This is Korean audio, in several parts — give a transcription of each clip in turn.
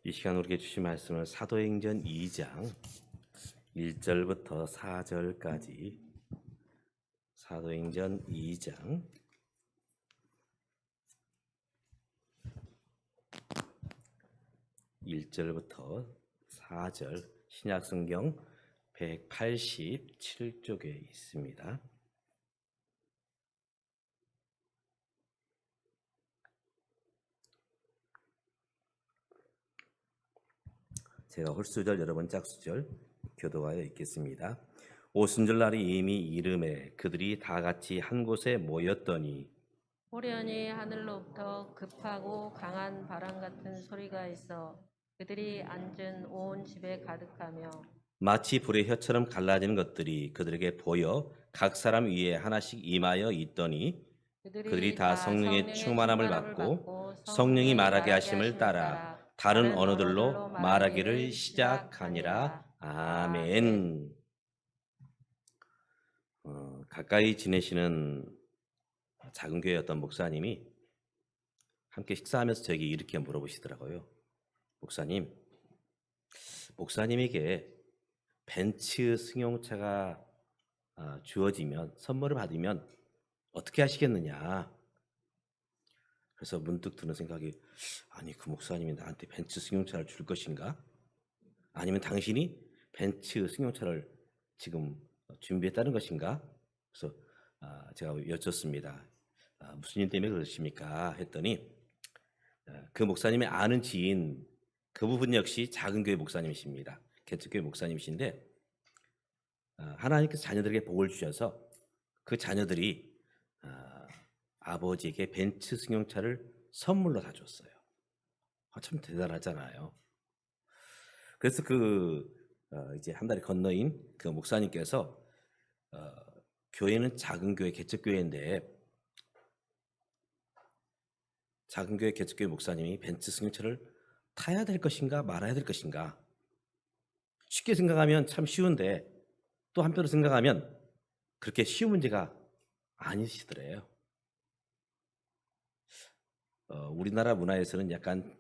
이 시간 우리에게 주신 말씀은 사도행전 2장 1절부터 4절까지 사도행전 2장 1절부터 4절 신약성경 187쪽에 있습니다. 제가 홀수절 여러분 짝수절 교도하여 읽겠습니다. 오순절 날이 이미 이름에 그들이 다 같이 한 곳에 모였더니 호련히 하늘로부터 급하고 강한 바람 같은 소리가 있어 그들이 앉은 온 집에 가득하며 마치 불의 혀처럼 갈라지는 것들이 그들에게 보여 각 사람 위에 하나씩 임하여 있더니 그들이 다 성령의 충만함을 받고 성령이 말하게 하심을 따라 다른 언어들로 말하기를 시작하니라. 아멘. 가까이 지내시는 작은 교회 어떤 목사님이 함께 식사하면서 저에게 이렇게 물어보시더라고요. 목사님에게 벤츠 승용차가 주어지면, 선물을 받으면 어떻게 하시겠느냐. 그래서 문득 드는 생각이, 아니 그 목사님이 나한테 벤츠 승용차를 줄 것인가? 아니면 당신이 벤츠 승용차를 지금 준비했다는 것인가? 그래서 제가 여쭙습니다. 무슨 일 때문에 그러십니까? 했더니 그 목사님의 아는 지인 그 부분 역시 작은 교회 목사님이십니다. 개척교회 목사님이신데 하나님께서 자녀들에게 복을 주셔서 그 자녀들이 아버지에게 벤츠 승용차를 선물로 다 줬어요. 참 대단하잖아요. 그래서 이제 한 달이 건너인 그 목사님께서 교회는 작은 교회 개척교회인데 작은 교회 개척교회 목사님이 벤츠 승용차를 타야 될 것인가 말아야 될 것인가. 쉽게 생각하면 참 쉬운데 또 한편으로 생각하면 그렇게 쉬운 문제가 아니시더래요. 우리나라 문화에서는 약간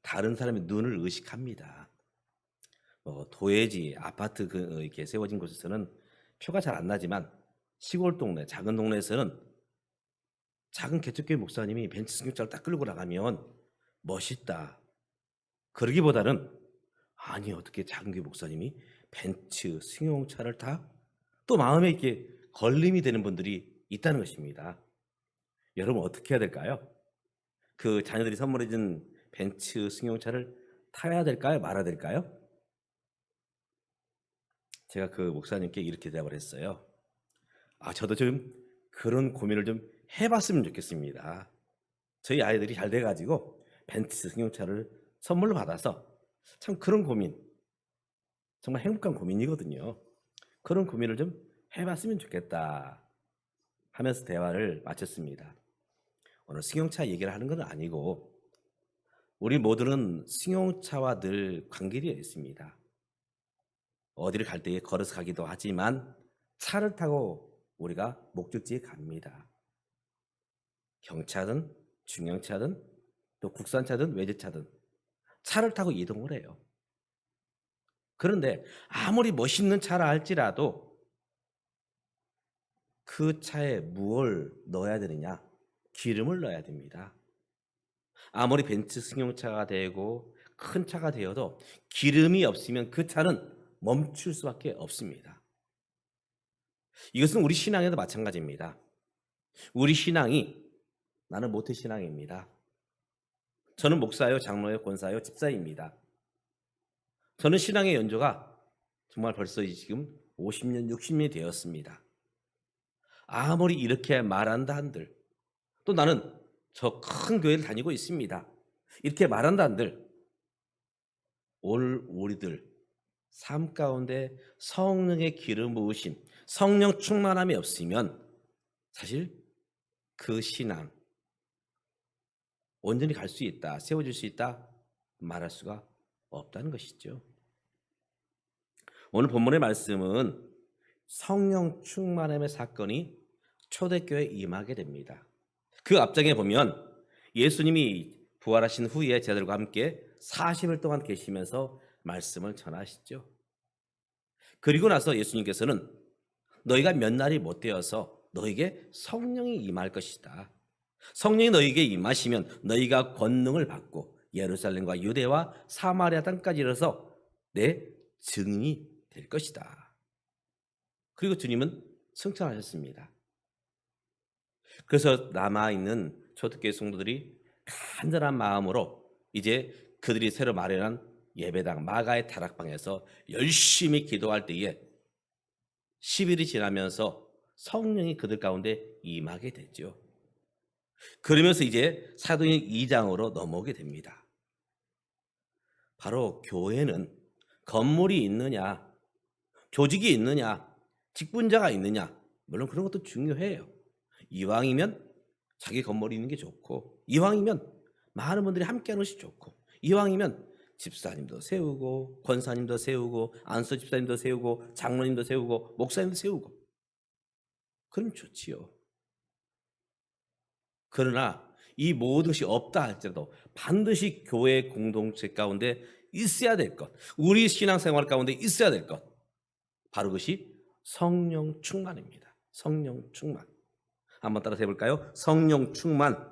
다른 사람의 눈을 의식합니다. 도예지, 아파트 이렇게 세워진 곳에서는 표가 잘 안 나지만 시골 동네, 작은 동네에서는 작은 개척교회 목사님이 벤츠 승용차를 딱 끌고 나가면 멋있다. 그러기보다는 아니 어떻게 작은 교회 목사님이 벤츠 승용차를 타? 또 마음에 이렇게 걸림이 되는 분들이 있다는 것입니다. 여러분 어떻게 해야 될까요? 그 자녀들이 선물해준 벤츠 승용차를 타야 될까요? 말아야 될까요? 제가 그 목사님께 이렇게 대답을 했어요. 저도 좀 그런 고민을 좀 해봤으면 좋겠습니다. 저희 아이들이 잘 돼가지고 벤츠 승용차를 선물로 받아서 참 그런 고민, 정말 행복한 고민이거든요. 그런 고민을 좀 해봤으면 좋겠다 하면서 대화를 마쳤습니다. 오늘 승용차 얘기를 하는 건 아니고 우리 모두는 승용차와 늘 관계되어 있습니다. 어디를 갈 때 걸어서 가기도 하지만 차를 타고 우리가 목적지에 갑니다. 경차든 중형차든 또 국산차든 외제차든 차를 타고 이동을 해요. 그런데 아무리 멋있는 차라 할지라도 그 차에 무엇을 넣어야 되느냐? 기름을 넣어야 됩니다. 아무리 벤츠 승용차가 되고 큰 차가 되어도 기름이 없으면 그 차는 멈출 수밖에 없습니다. 이것은 우리 신앙에도 마찬가지입니다. 우리 신앙이 나는 모태신앙입니다. 저는 목사요, 장로요, 권사요, 집사입니다. 저는 신앙의 연조가 정말 벌써 지금 50년, 60년이 되었습니다. 아무리 이렇게 말한다 한들 또 나는 저 큰 교회를 다니고 있습니다. 이렇게 말한다 한들 오늘 우리들 삶 가운데 성령의 기름 부으심, 성령 충만함이 없으면 사실 그 신앙 온전히 갈 수 있다, 세워질 수 있다 말할 수가 없다는 것이죠. 오늘 본문의 말씀은 성령 충만함의 사건이 초대교회에 임하게 됩니다. 그 앞장에 보면 예수님이 부활하신 후에 제자들과 함께 40일 동안 계시면서 말씀을 전하시죠. 그리고 나서 예수님께서는 너희가 몇 날이 못 되어서 너에게 성령이 임할 것이다. 성령이 너희에게 임하시면 너희가 권능을 받고 예루살렘과 유대와 사마리아 땅까지 이르러서 내 증인이 될 것이다. 그리고 주님은 승천하셨습니다. 그래서 남아있는 초대교회 성도들이 간절한 마음으로 이제 그들이 새로 마련한 예배당 마가의 다락방에서 열심히 기도할 때에 10일이 지나면서 성령이 그들 가운데 임하게 됐죠. 그러면서 이제 사도행 2장으로 넘어오게 됩니다. 바로 교회는 건물이 있느냐, 조직이 있느냐, 직분자가 있느냐, 물론 그런 것도 중요해요. 이왕이면 자기 건물이 있는 게 좋고, 이왕이면 많은 분들이 함께 하는 것이 좋고, 이왕이면 집사님도 세우고, 권사님도 세우고, 안수 집사님도 세우고, 장로님도 세우고, 목사님도 세우고, 그럼 좋지요. 그러나 이 모든 것이 없다 할지라도 반드시 교회 공동체 가운데 있어야 될 것, 우리 신앙생활 가운데 있어야 될 것, 바로 그것이 성령 충만입니다. 성령 충만. 한번 따라서 해볼까요? 성령 충만.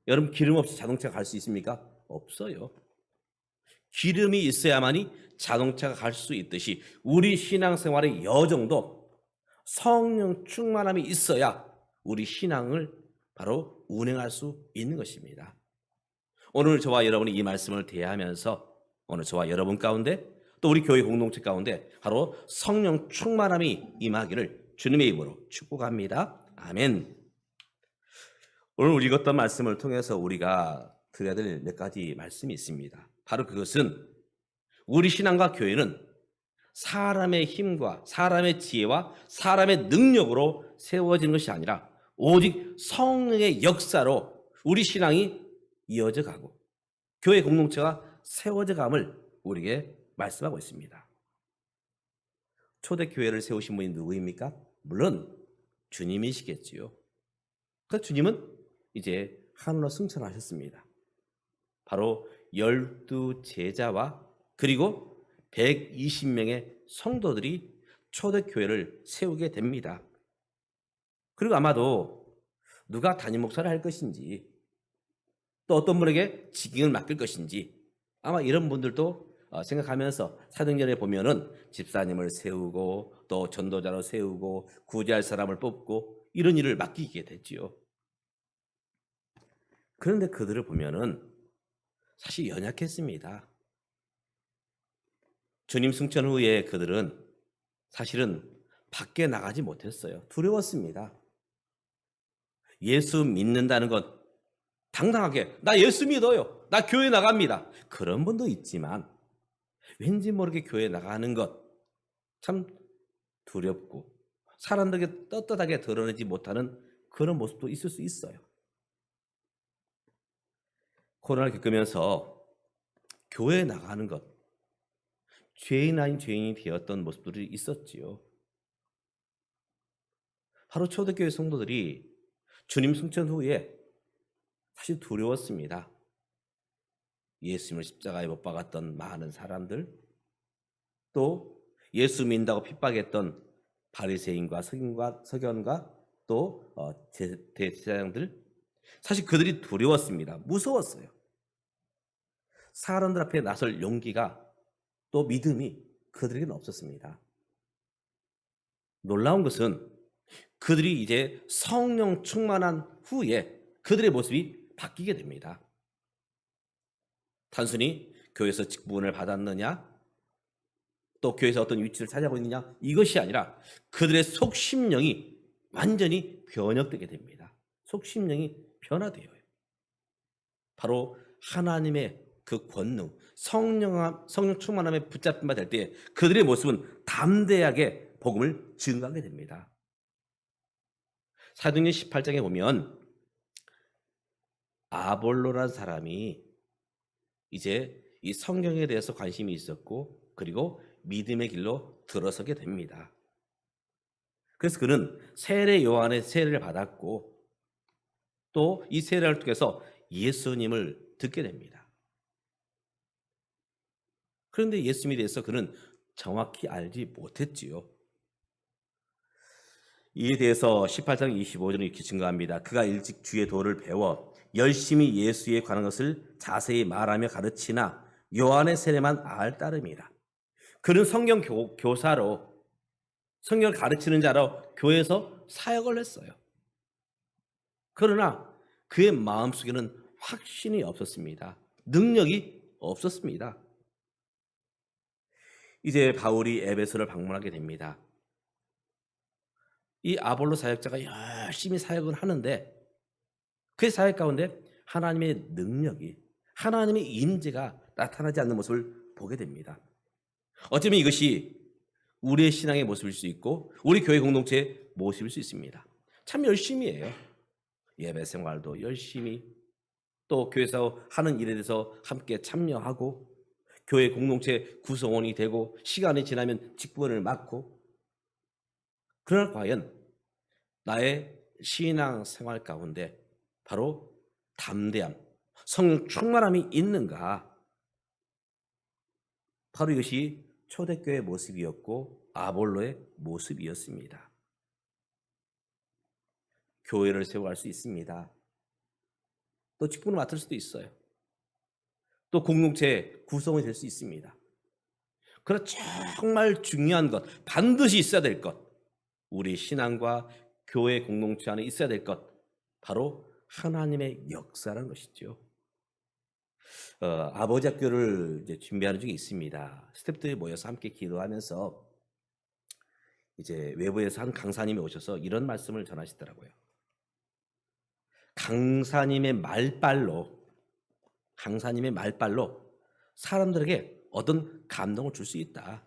여러분, 기름 없이 자동차가 갈 수 있습니까? 없어요. 기름이 있어야만이 자동차가 갈 수 있듯이 우리 신앙생활의 여정도 성령 충만함이 있어야 우리 신앙을 바로 운행할 수 있는 것입니다. 오늘 저와 여러분이 이 말씀을 대하면서 오늘 저와 여러분 가운데 또 우리 교회 공동체 가운데 바로 성령 충만함이 임하기를 주님의 이름으로 축복합니다. 아멘. 오늘 우리 읽었던 말씀을 통해서 우리가 드려야 될 몇 가지 말씀이 있습니다. 바로 그것은 우리 신앙과 교회는 사람의 힘과 사람의 지혜와 사람의 능력으로 세워지는 것이 아니라 오직 성령의 역사로 우리 신앙이 이어져 가고 교회 공동체가 세워져 감을 우리에게 말씀하고 있습니다. 초대교회를 세우신 분이 누구입니까? 물론 주님이시겠지요. 그 주님은 이제 하늘로 승천하셨습니다. 바로 12 제자와 그리고 120명의 성도들이 초대교회를 세우게 됩니다. 그리고 아마도 누가 담임 목사를 할 것인지 또 어떤 분에게 직임을 맡길 것인지 아마 이런 분들도 생각하면서 사도행전에 보면은 집사님을 세우고 또 전도자로 세우고 구제할 사람을 뽑고 이런 일을 맡기게 됐지요. 그런데 그들을 보면은 사실 연약했습니다. 주님 승천 후에 그들은 사실은 밖에 나가지 못했어요. 두려웠습니다. 예수 믿는다는 것 당당하게 나 예수 믿어요. 나 교회 나갑니다. 그런 분도 있지만 왠지 모르게 교회 나가는 것 참 두렵고 사람들에게 떳떳하게 드러내지 못하는 그런 모습도 있을 수 있어요. 코로나를 겪으면서 교회에 나가는 것, 죄인 아닌 죄인이 되었던 모습들이 있었지요. 바로 초대교회 성도들이 주님 승천 후에 사실 두려웠습니다. 예수님을 십자가에 못 박았던 많은 사람들, 또 예수 믿는다고 핍박했던 바리새인과 서기관과 또 대제사장들, 사실 그들이 두려웠습니다. 무서웠어요. 사람들 앞에 나설 용기가 또 믿음이 그들에게는 없었습니다. 놀라운 것은 그들이 이제 성령 충만한 후에 그들의 모습이 바뀌게 됩니다. 단순히 교회에서 직분을 받았느냐, 또 교회에서 어떤 위치를 차지하고 있느냐, 이것이 아니라 그들의 속심령이 완전히 변혁되게 됩니다. 속심령이 변화돼요. 바로 하나님의 그 권능, 성령 충만함에 붙잡힌 바 될 때 그들의 모습은 담대하게 복음을 증거하게 됩니다. 사도행전 18장에 보면 아볼로라는 사람이 이제 이 성경에 대해서 관심이 있었고 그리고 믿음의 길로 들어서게 됩니다. 그래서 그는 세례 요한의 세례를 받았고 또 이 세례를 통해서 예수님을 듣게 됩니다. 그런데 예수님에 대해서 그는 정확히 알지 못했지요. 이에 대해서 18장 25절은 이렇게 증거합니다. 그가 일찍 주의 도를 배워 열심히 예수에 관한 것을 자세히 말하며 가르치나 요한의 세례만 알 따름이라. 그는 성경 교사로 성경을 가르치는 자로 교회에서 사역을 했어요. 그러나 그의 마음속에는 확신이 없었습니다. 능력이 없었습니다. 이제 바울이 에베소를 방문하게 됩니다. 이 아볼로 사역자가 열심히 사역을 하는데 그 사역 가운데 하나님의 능력이, 하나님의 임재가 나타나지 않는 모습을 보게 됩니다. 어쩌면 이것이 우리의 신앙의 모습일 수 있고 우리 교회 공동체의 모습일 수 있습니다. 참 열심히 해요. 예배 생활도 열심히, 또 교회에서 하는 일에 대해서 함께 참여하고 교회 공동체 구성원이 되고 시간이 지나면 직분을 맡고, 그러나 과연 나의 신앙 생활 가운데 바로 담대함, 성령 충만함이 있는가? 바로 이것이 초대교회의 모습이었고 아볼로의 모습이었습니다. 교회를 세워갈 수 있습니다. 또 직분을 맡을 수도 있어요. 또 공동체 구성이 될 수 있습니다. 그러나 정말 중요한 것, 반드시 있어야 될 것, 우리 신앙과 교회 공동체 안에 있어야 될 것, 바로 하나님의 역사라는 것이죠. 아버지 학교를 이제 준비하는 중에 있습니다. 스태프들이 모여서 함께 기도하면서 이제 외부에서 한 강사님이 오셔서 이런 말씀을 전하시더라고요. 강사님의 말발로 사람들에게 어떤 감동을 줄 수 있다.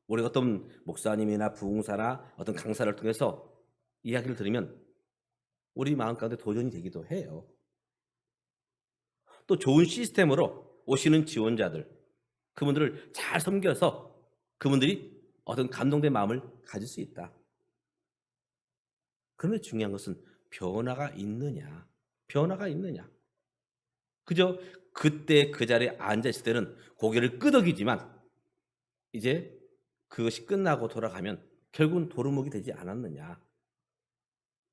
우리가 어떤 목사님이나 부흥사나 어떤 강사를 통해서 이야기를 들으면 우리 마음 가운데 도전이 되기도 해요. 또 좋은 시스템으로 오시는 지원자들, 그분들을 잘 섬겨서 그분들이 어떤 감동된 마음을 가질 수 있다. 그런데 중요한 것은 변화가 있느냐. 그저 그때 그 자리에 앉아있을 때는 고개를 끄덕이지만 이제 그것이 끝나고 돌아가면 결국은 도루묵이 되지 않았느냐.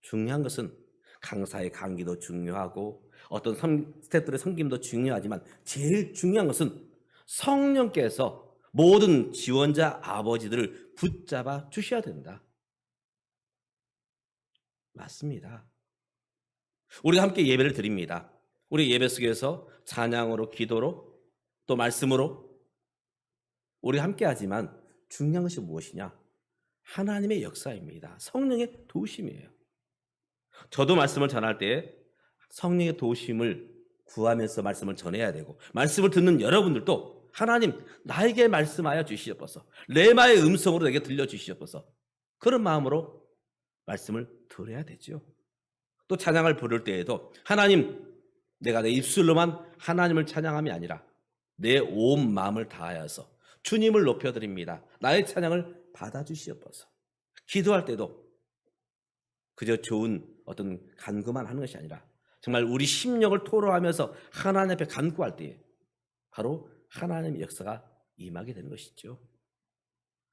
중요한 것은 강사의 강기도 중요하고 어떤 스태프들의 섬김도 중요하지만 제일 중요한 것은 성령께서 모든 지원자 아버지들을 붙잡아 주셔야 된다. 맞습니다. 우리가 함께 예배를 드립니다. 우리 예배 속에서 찬양으로, 기도로, 또 말씀으로 우리 함께 하지만 중요한 것이 무엇이냐? 하나님의 역사입니다. 성령의 도우심이에요. 저도 말씀을 전할 때 성령의 도우심을 구하면서 말씀을 전해야 되고, 말씀을 듣는 여러분들도 하나님 나에게 말씀하여 주시옵소서, 레마의 음성으로 내게 들려주시옵소서, 그런 마음으로 말씀을 들어야 되죠. 또 찬양을 부를 때에도 하나님, 내가 내 입술로만 하나님을 찬양함이 아니라 내 온 마음을 다하여서 주님을 높여드립니다, 나의 찬양을 받아주시옵소서. 기도할 때도 그저 좋은 어떤 간구만 하는 것이 아니라 정말 우리 심령을 토로하면서 하나님 앞에 간구할 때에 바로 하나님의 역사가 임하게 되는 것이죠.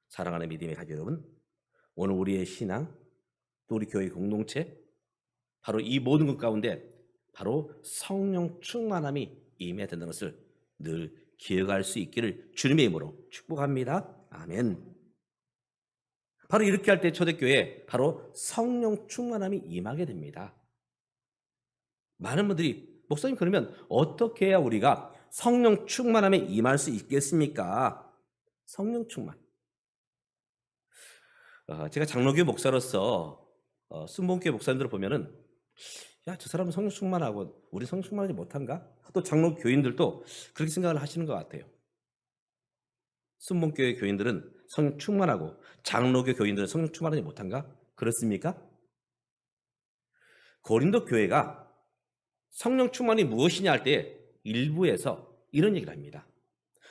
사랑하는 믿음의 가족 여러분, 오늘 우리의 신앙, 또 우리 교회 공동체, 바로 이 모든 것 가운데 바로 성령 충만함이 임해야 된다는 것을 늘 기억할 수 있기를 주님의 이름으로 축복합니다. 아멘. 바로 이렇게 할 때 초대교회에 바로 성령 충만함이 임하게 됩니다. 많은 분들이 목사님, 그러면 어떻게 해야 우리가 성령 충만함에 임할 수 있겠습니까? 성령 충만. 제가 장로교회 목사로서 순복음교회 목사님들을 보면은, 야, 저 사람은 성령 충만하고 우리 성령 충만하지 못한가? 또 장로 교인들도 그렇게 생각을 하시는 것 같아요. 순복음교회 교인들은 성령 충만하고 장로교 교인들은 성령 충만하지 못한가? 그렇습니까? 고린도 교회가 성령 충만이 무엇이냐 할 때 일부에서 이런 얘기를 합니다.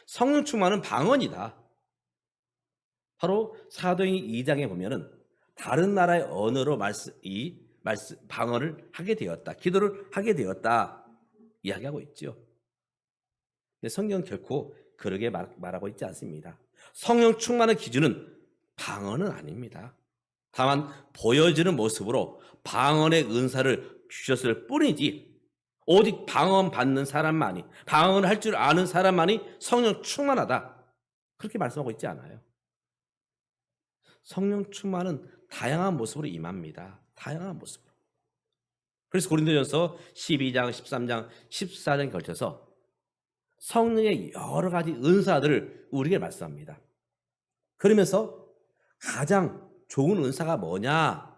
성령 충만은 방언이다. 바로 사도행 2장에 보면은 다른 나라의 언어로 방언을 하게 되었다, 기도를 하게 되었다 이야기하고 있죠. 근데 성경은 결코 그러게 말하고 있지 않습니다. 성령 충만의 기준은 방언은 아닙니다. 다만 보여지는 모습으로 방언의 은사를 주셨을 뿐이지, 오직 방언 받는 사람만이, 방언을 할 줄 아는 사람만이 성령 충만하다, 그렇게 말씀하고 있지 않아요. 성령 충만은 다양한 모습으로 임합니다. 다양한 모습으로. 그래서 고린도전서 12장, 13장, 14장에 걸쳐서 성령의 여러 가지 은사들을 우리에게 말씀합니다. 그러면서 가장 좋은 은사가 뭐냐?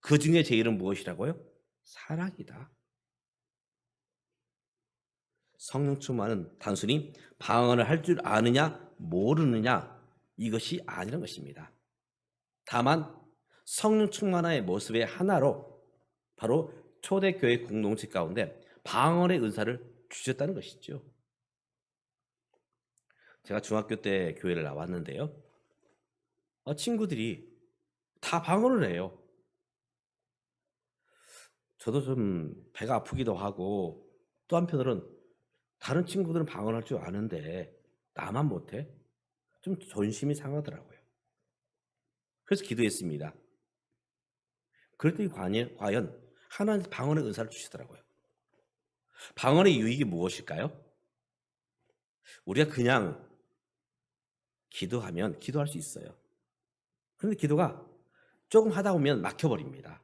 그 중에 제일은 무엇이라고요? 사랑이다. 성령 충만은 단순히 방언을 할 줄 아느냐 모르느냐 이것이 아니라는 것입니다. 다만 성령 충만의 모습의 하나로 바로 초대교회 공동체 가운데 방언의 은사를 주셨다는 것이죠. 제가 중학교 때 교회를 나왔는데요. 친구들이 다 방언을 해요. 저도 좀 배가 아프기도 하고, 또 한편으로는 다른 친구들은 방언할 줄 아는데 나만 못해? 좀 존심이 상하더라고요. 그래서 기도했습니다. 그랬더니 과연 하나님 방언의 은사를 주시더라고요. 방언의 유익이 무엇일까요? 우리가 그냥 기도하면 기도할 수 있어요. 그런데 기도가 조금 하다 보면 막혀버립니다.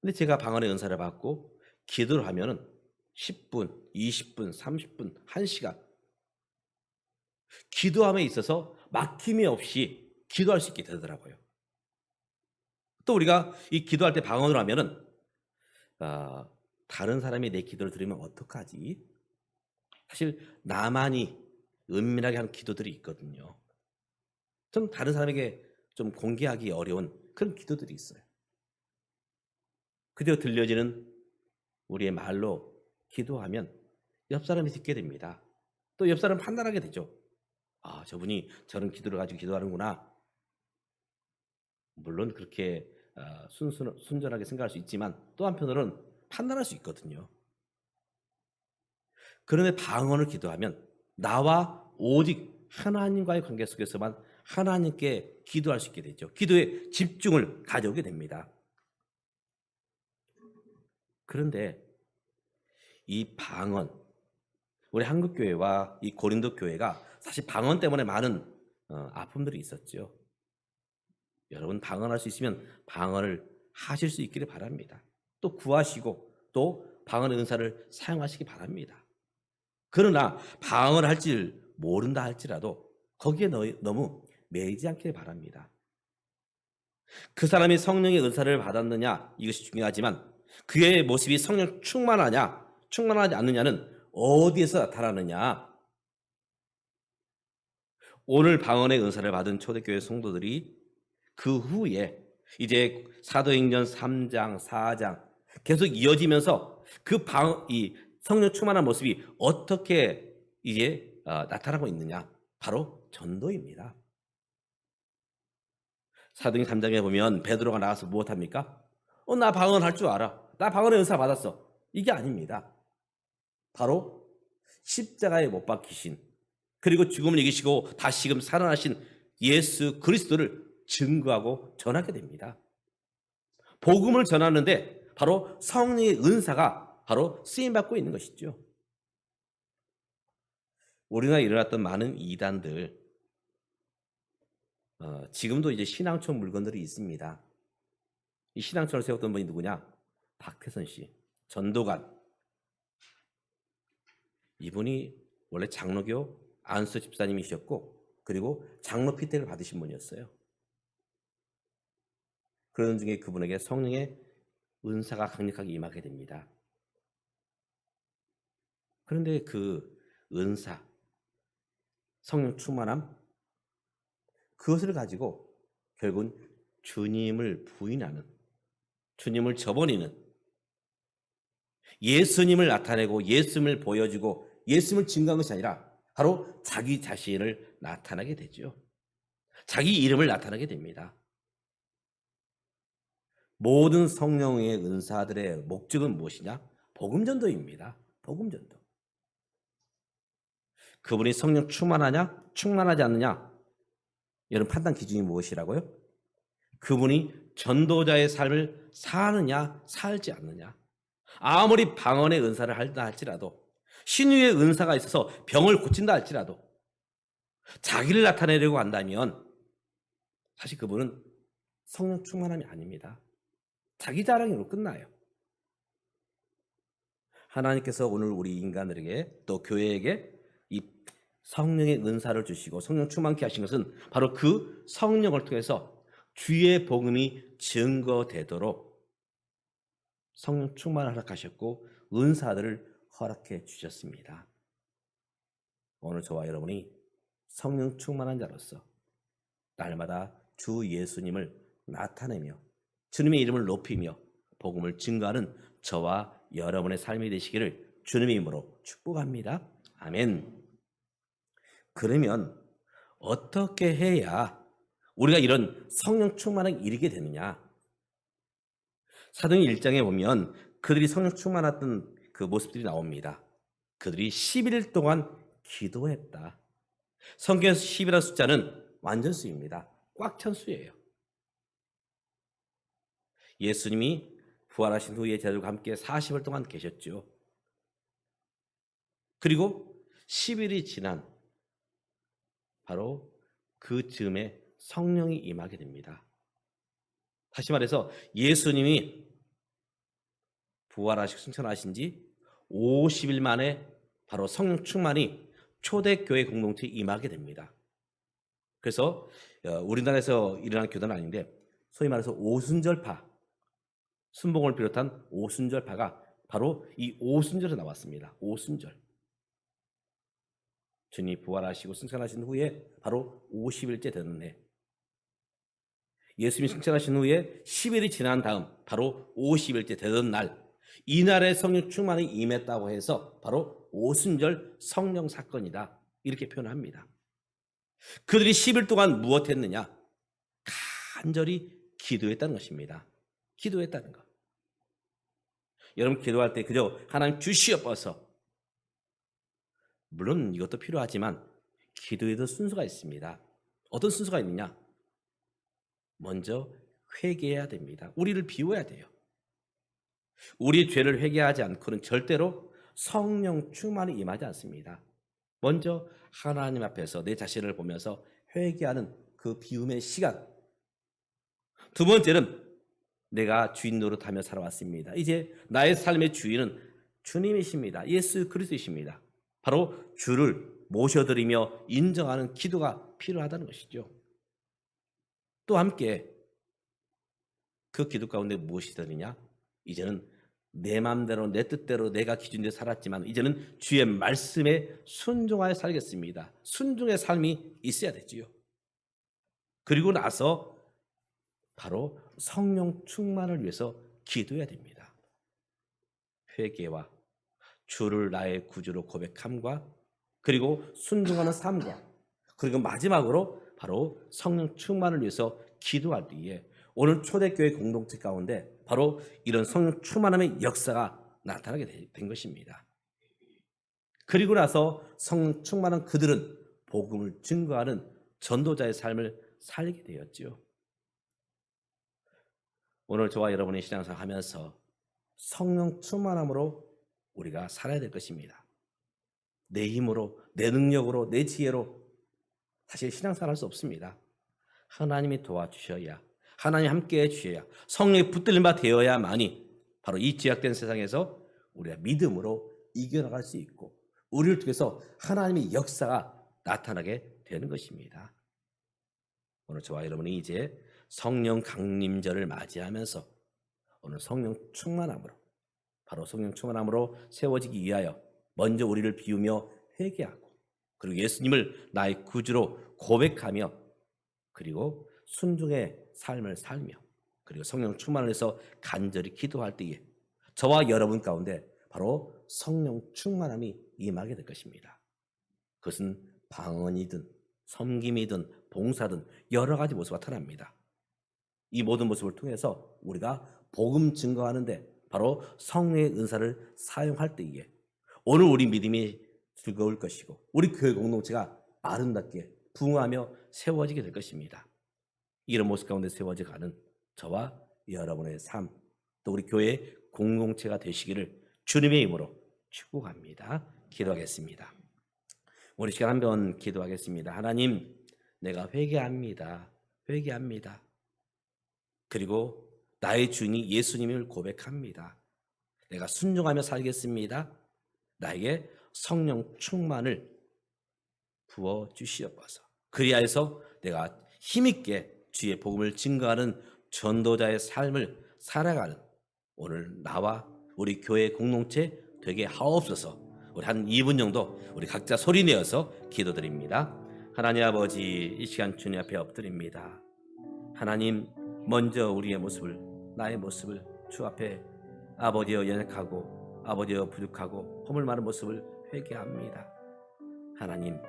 근데 제가 방언의 은사를 받고 기도를 하면은 10분, 20분, 30분, 1시간 기도함에 있어서 막힘이 없이 기도할 수 있게 되더라고요. 또 우리가 이 기도할 때 방언을 하면은 다른 사람이 내 기도를 들으면 어떡하지? 사실 나만이 은밀하게 하는 기도들이 있거든요. 좀 다른 사람에게 좀 공개하기 어려운 그런 기도들이 있어요. 그대로 들려지는 우리의 말로 기도하면 옆 사람이 듣게 됩니다. 또 옆 사람 판단하게 되죠. 저분이 저런 기도를 가지고 기도하는구나. 물론 그렇게 순전하게 생각할 수 있지만 또 한편으로는 판단할 수 있거든요. 그런데 방언을 기도하면 나와 오직 하나님과의 관계 속에서만 하나님께 기도할 수 있게 되죠. 기도에 집중을 가져오게 됩니다. 그런데 이 방언, 우리 한국교회와 이 고린도 교회가 사실 방언 때문에 많은 아픔들이 있었죠. 여러분 방언할 수 있으면 방언을 하실 수 있기를 바랍니다. 또 구하시고 또 방언의 은사를 사용하시기 바랍니다. 그러나 방언을 할 줄 모른다 할지라도 거기에 너무 매이지 않기를 바랍니다. 그 사람이 성령의 은사를 받았느냐 이것이 중요하지만 그의 모습이 성령 충만하냐 충만하지 않느냐는 어디에서 나타나느냐. 오늘 방언의 은사를 받은 초대교회 성도들이 그 후에 이제 사도행전 3장 4장 계속 이어지면서 이 성령 충만한 모습이 어떻게 이제 나타나고 있느냐, 바로 전도입니다. 사도행전 3장에 보면 베드로가 나가서 무엇합니까? 나 방언할 줄 알아. 나 방언의 은사 받았어. 이게 아닙니다. 바로 십자가에 못 박히신, 그리고 죽음을 이기시고 다시금 살아나신 예수 그리스도를 증거하고 전하게 됩니다. 복음을 전하는데 바로 성령의 은사가 바로 쓰임받고 있는 것이죠. 우리나라에 일어났던 많은 이단들, 지금도 이제 신앙촌 물건들이 있습니다. 이 신앙촌을 세웠던 분이 누구냐? 박태선 씨, 전도관. 이분이 원래 장로교 안수 집사님이셨고, 그리고 장로 피택을 받으신 분이었어요. 그러는 중에 그분에게 성령의 은사가 강력하게 임하게 됩니다. 그런데 그 은사, 성령 충만함, 그것을 가지고 결국은 주님을 부인하는, 주님을 저버리는, 예수님을 나타내고 예수님을 보여주고 예수님을 증거한 것이 아니라 바로 자기 자신을 나타나게 되죠. 자기 이름을 나타나게 됩니다. 모든 성령의 은사들의 목적은 무엇이냐? 복음전도입니다. 복음전도. 그분이 성령 충만하냐, 충만하지 않느냐? 여러분 판단 기준이 무엇이라고요? 그분이 전도자의 삶을 사느냐, 살지 않느냐? 아무리 방언의 은사를 한다 할지라도, 신유의 은사가 있어서 병을 고친다 할지라도, 자기를 나타내려고 한다면 사실 그분은 성령 충만함이 아닙니다. 자기 자랑으로 끝나요. 하나님께서 오늘 우리 인간들에게 또 교회에게 이 성령의 은사를 주시고 성령 충만케 하신 것은 바로 그 성령을 통해서 주의 복음이 증거되도록 성령 충만을 허락하셨고 은사들을 허락해 주셨습니다. 오늘 저와 여러분이 성령 충만한 자로서 날마다 주 예수님을 나타내며 주님의 이름을 높이며 복음을 증거하는 저와 여러분의 삶이 되시기를 주님의 이름으로 축복합니다. 아멘. 그러면 어떻게 해야 우리가 이런 성령 충만에 이르게 되느냐? 사도행 1장에 보면 그들이 성령 충만했던 그 모습들이 나옵니다. 그들이 11일 동안 기도했다. 성경에서 10이라는 숫자는 완전수입니다. 꽉 찬 수예요. 예수님이 부활하신 후에 제자들과 함께 40일 동안 계셨죠. 그리고 10일이 지난 바로 그 즈음에 성령이 임하게 됩니다. 다시 말해서 예수님이 부활하시고 승천하신 지 50일 만에 바로 성령 충만이 초대교회 공동체에 임하게 됩니다. 그래서 우리나라에서 일어난 교단은 아닌데 소위 말해서 오순절파, 순복음을 비롯한 오순절파가 바로 이 오순절에 나왔습니다. 오순절. 주님이 부활하시고 승천하신 후에 바로 50일째 되는 해. 예수님이 승천하신 후에 10일이 지난 다음 바로 50일째 되던 날, 이날에 성령 충만이 임했다고 해서 바로 오순절 성령 사건이다. 이렇게 표현합니다. 그들이 10일 동안 무엇했느냐? 간절히 기도했다는 것입니다. 기도했다는 것. 여러분 기도할 때 그저 하나님 주시옵소서. 물론 이것도 필요하지만 기도에도 순서가 있습니다. 어떤 순서가 있느냐? 먼저 회개해야 됩니다. 우리를 비워야 돼요. 우리 죄를 회개하지 않고는 절대로 성령 충만이 임하지 않습니다. 먼저 하나님 앞에서 내 자신을 보면서 회개하는 그 비움의 시간. 두 번째는 내가 주인 노릇하며 살아왔습니다. 이제 나의 삶의 주인은 주님이십니다. 예수 그리스도이십니다. 바로 주를 모셔드리며 인정하는 기도가 필요하다는 것이죠. 또 함께 그 기도 가운데 무엇이 되느냐? 이제는 내 마음대로 내 뜻대로 내가 기준대로 살았지만 이제는 주의 말씀에 순종하여 살겠습니다. 순종의 삶이 있어야 되지요. 그리고 나서 바로 성령 충만을 위해서 기도해야 됩니다. 회개와 주를 나의 구주로 고백함과 그리고 순종하는 삶과 그리고 마지막으로 바로 성령 충만을 위해서 기도할 때에 오늘 초대교회 공동체 가운데 바로 이런 성령 충만함의 역사가 나타나게 된 것입니다. 그리고 나서 성령 충만한 그들은 복음을 증거하는 전도자의 삶을 살게 되었죠. 오늘 저와 여러분의 신앙생활 하면서 성령 충만함으로 우리가 살아야 될 것입니다. 내 힘으로, 내 능력으로, 내 지혜로 사실 신앙생활 할 수 없습니다. 하나님이 도와주셔야, 하나님 함께해 주셔야, 성령의 붙들림 바 되어야만이 바로 이 제약된 세상에서 우리가 믿음으로 이겨나갈 수 있고 우리를 통해서 하나님의 역사가 나타나게 되는 것입니다. 오늘 저와 여러분이 이제 성령 강림절을 맞이하면서 오늘 성령 충만함으로 바로 성령 충만함으로 세워지기 위하여 먼저 우리를 비우며 회개하고 그리고 예수님을 나의 구주로 고백하며 그리고 순종의 삶을 살며 그리고 성령 충만을 해서 간절히 기도할 때에 저와 여러분 가운데 바로 성령 충만함이 임하게 될 것입니다. 그것은 방언이든 섬김이든 봉사든 여러 가지 모습이 나타납니다. 이 모든 모습을 통해서 우리가 복음 증거하는데 바로 성령의 은사를 사용할 때에 오늘 우리 믿음이 즐거울 것이고 우리 교회 공동체가 아름답게 부흥하며 세워지게 될 것입니다. 이런 모습 가운데 세워져 가는 저와 여러분의 삶, 또 우리 교회 공동체가 되시기를 주님의 이름으로 축복합니다. 기도하겠습니다. 우리 시간 한번 기도하겠습니다. 하나님, 내가 회개합니다. 회개합니다. 그리고 나의 주인이 예수님을 고백합니다. 내가 순종하며 살겠습니다. 나에게 성령 충만을 부어 주시옵소서. 그리하여서 내가 힘있게 주의 복음을 증거하는 전도자의 삶을 살아가는 오늘 나와 우리 교회 공동체 되게 하옵소서. 우리 한 2분 정도 우리 각자 소리내어서 기도드립니다. 하나님 아버지, 이 시간 주님 앞에 엎드립니다. 하나님, 먼저 우리의 모습을, 나의 모습을 주 앞에 아버지여 연약하고 아버지여 부족하고 허물 많은 모습을 회개합니다. 하나님,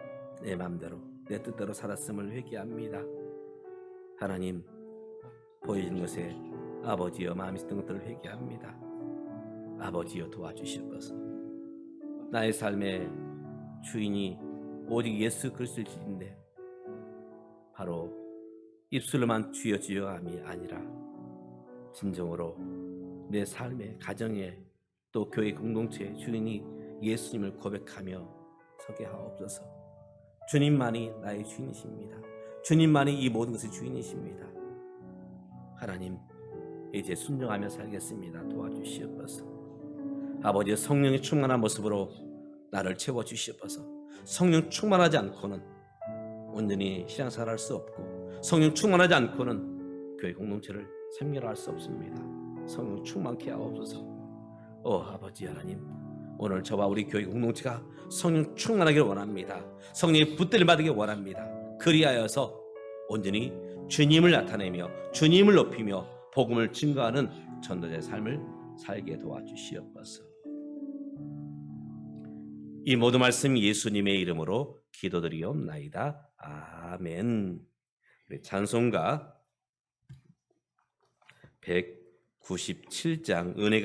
내 마음대로 내 뜻대로 살았음을 회개합니다. 하나님, 보여진 것에 아버지여 마음이 있던 것들을 회개합니다. 아버지여 도와주시옵소서. 나의 삶의 주인이 오직 예수 그리스도인데 바로 입술로만 주여 주여 함이 아니라 진정으로 내 삶의 가정에 또 교회 공동체의 주인이 예수님을 고백하며 서게 하옵소서. 주님만이 나의 주인이십니다. 주님만이 이 모든 것의 주인이십니다. 하나님, 이제 순종하며 살겠습니다. 도와주시옵소서. 아버지, 성령이 충만한 모습으로 나를 채워주시옵소서. 성령 충만하지 않고는 온전히 신앙생활을 할 수 없고 성령 충만하지 않고는 교회 공동체를 생멸할 수 없습니다. 성령 충만케 하옵소서. 아버지 하나님, 오늘 저와 우리 교회 공동체가 성령 충만하기를 원합니다. 성령의 붙들림 받기를 원합니다. 그리하여서 온전히 주님을 나타내며 주님을 높이며 복음을 증거하는 전도자의 삶을 살게 도와주시옵소서. 이 모든 말씀 예수님의 이름으로 기도드리옵나이다. 아멘. 찬송가 197장 은혜가